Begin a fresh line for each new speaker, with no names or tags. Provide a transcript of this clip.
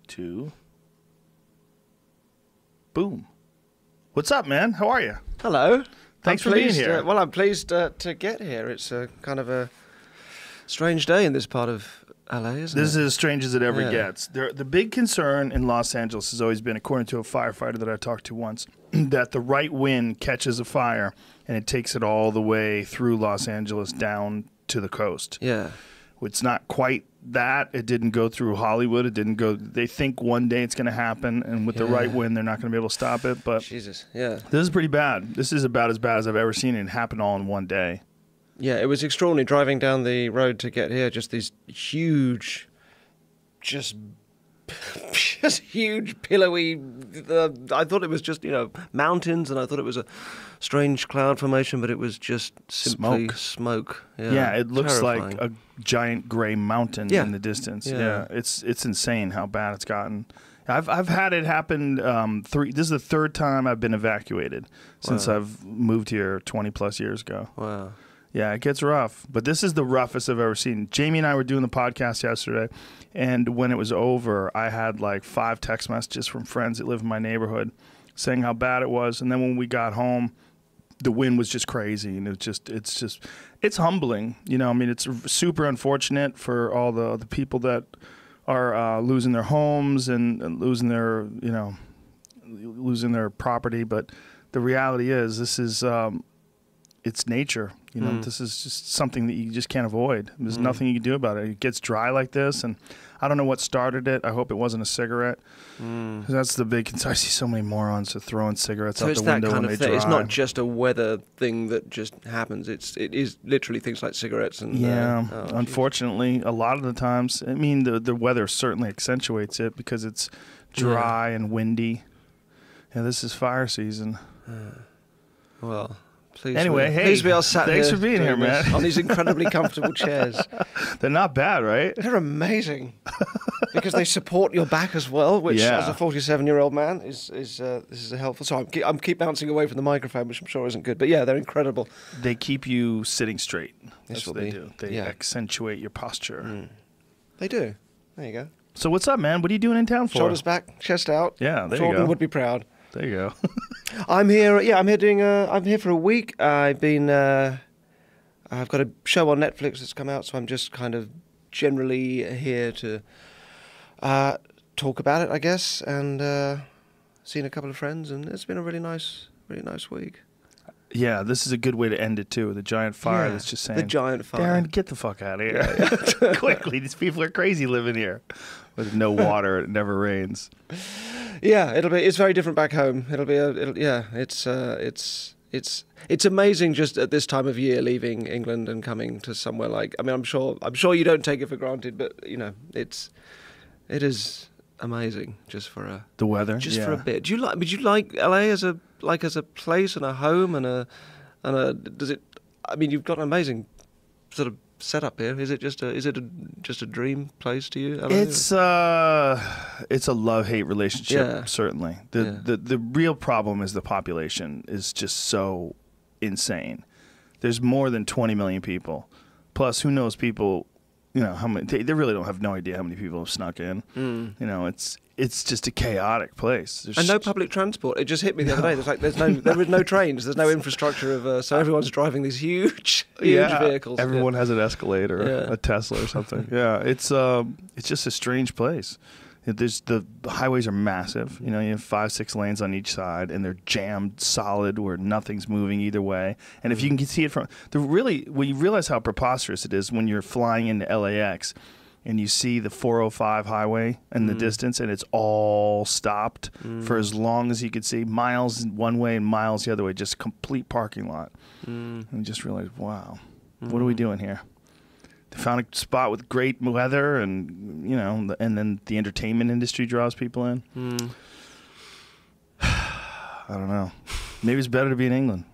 Two. Boom. What's up, man? How are you?
Hello.
Thanks for being here.
Well, I'm pleased to get here. It's a kind of a strange day in this part of LA, isn't it?
This is as strange as it ever gets. The big concern in Los Angeles has always been, according to a firefighter that I talked to once, that the right wind catches a fire and it takes it all the way through Los Angeles down to the coast.
Yeah.
It's not quite that. It didn't go through Hollywood. It didn't go. They think one day it's going to happen, and with the right wind, they're not going to be able to stop it. But
Jesus, yeah.
This is pretty bad. This is about as bad as I've ever seen it happen all in one day.
Yeah, it was extraordinary driving down the road to get here. Just these huge, just huge, pillowy. I thought it was just mountains, and I thought it was a strange cloud formation, but it was just simply smoke.
Yeah, it looks
terrifying.
like a giant gray mountain in the distance.
Yeah.
It's insane how bad it's gotten. I've had it happen this is the third time I've been evacuated since I've moved here 20 plus years ago.
Wow.
Yeah, it gets rough, but this is the roughest I've ever seen. Jamie and I were doing the podcast yesterday, and when it was over, I had like 5 text messages from friends that live in my neighborhood saying how bad it was. And then when we got home, the wind was just crazy, and it's humbling. I mean, it's super unfortunate for all the people that are losing their homes and losing their losing their property. But the reality is, this is it's nature. This is just something that you just can't avoid. There's nothing you can do about it. It gets dry like this, and I don't know what started it. I hope it wasn't a cigarette. 'Cause that's the big concern. I see so many morons throwing cigarettes out the window when they dry.
It's not just a weather thing that just happens. It is literally things like cigarettes and
unfortunately, a lot of the times. I mean, the weather certainly accentuates it because it's dry and windy. Yeah, this is fire season.
Well. Please
Please
be all sat
thanks
here
for being here, man.
On these incredibly comfortable chairs.
They're not bad, right?
They're amazing because they support your back as well, which, as a 47-year-old man, is this is a helpful. So I'm keep bouncing away from the microphone, which I'm sure isn't good. But yeah, they're incredible.
They keep you sitting straight. That's what they do. They accentuate your posture.
They do. There you go.
So what's up, man? What are you doing in town for?
Shoulders back, chest out.
Yeah, there
Jordan
you go.
would be proud.
There you go.
I'm here. Yeah, I'm here for a week. I've got a show on Netflix that's come out, so I'm just kind of generally here to talk about it, I guess, and seen a couple of friends, and it's been a really nice week.
Yeah, this is a good way to end it too. The giant fire that's just saying,
the giant fire.
Darren, get the fuck out of here quickly. These people are crazy living here with no water. It never rains.
Yeah, it's very different back home. It's amazing just at this time of year leaving England and coming to somewhere like, I mean, I'm sure you don't take it for granted, but it is amazing just for
the weather,
for a bit. Would you like LA as a place and a home and does it, I mean, you've got an amazing sort of setup here. Is it just a dream place to you, LA?
It's a love-hate relationship, certainly. The real problem is the population is just so insane. There's more than 20 million people. Plus, who knows people, how many, they really don't have no idea how many people have snuck in. It's just a chaotic place.
And no public transport. It just hit me the other day. It's like there is no trains. There's no infrastructure so everyone's driving these huge vehicles.
Everyone has an Escalade or a Tesla or something. It's just a strange place. The highways are massive. You have 5-6 lanes on each side, and they're jammed solid where nothing's moving either way. And if you can see it from when you realize how preposterous it is when you're flying into LAX. And you see the 405 highway in the distance, and it's all stopped for as long as you could see, miles one way and miles the other way, just a complete parking lot. And you just realized, wow, what are we doing here? They found a spot with great weather, and and then the entertainment industry draws people in. I don't know. Maybe it's better to be in England.